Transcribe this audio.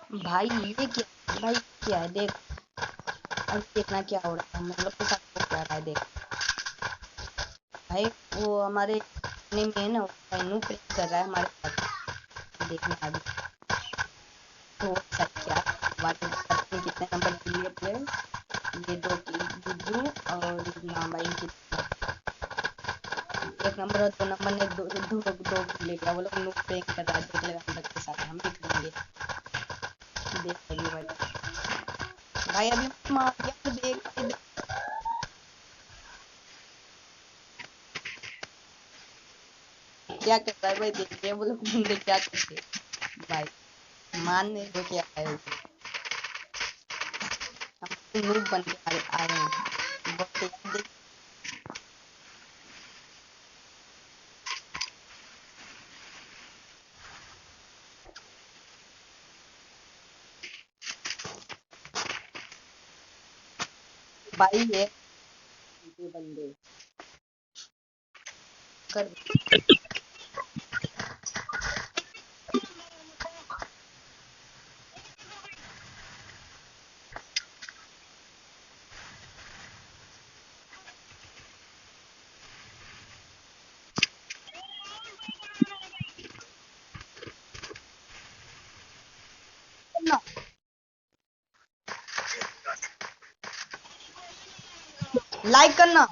भाई ये क्या भाई, क्या है देख। अब देखना क्या हो रहा है, हम लोग के साथ हो क्या रहा है देख। भाई वो हमारे में है ना, नू प्ले कर रहा है हमारे साथ, देखना अभी। तो सही क्या वाले पता नहीं कितने नंबर के लिए प्लेयर, ये दो गुज्जू और ना भाई एक नंबर और 2 नंबर ने दो ले लिया। वो लोग नू प्ले कर रहा है, देख लेगा हम लोग के साथ, हम भी करेंगे। देख अभी भाई अभी मार दिया तो देख भाई क्या करता है भाई, देखिए वो लोग बंदे क्या करते हैं भाई, मानने को क्या है। हम नूब बन के आ रहे हैं बहुत यार देख। भाई ये बंदे कर ना, लाइक करना।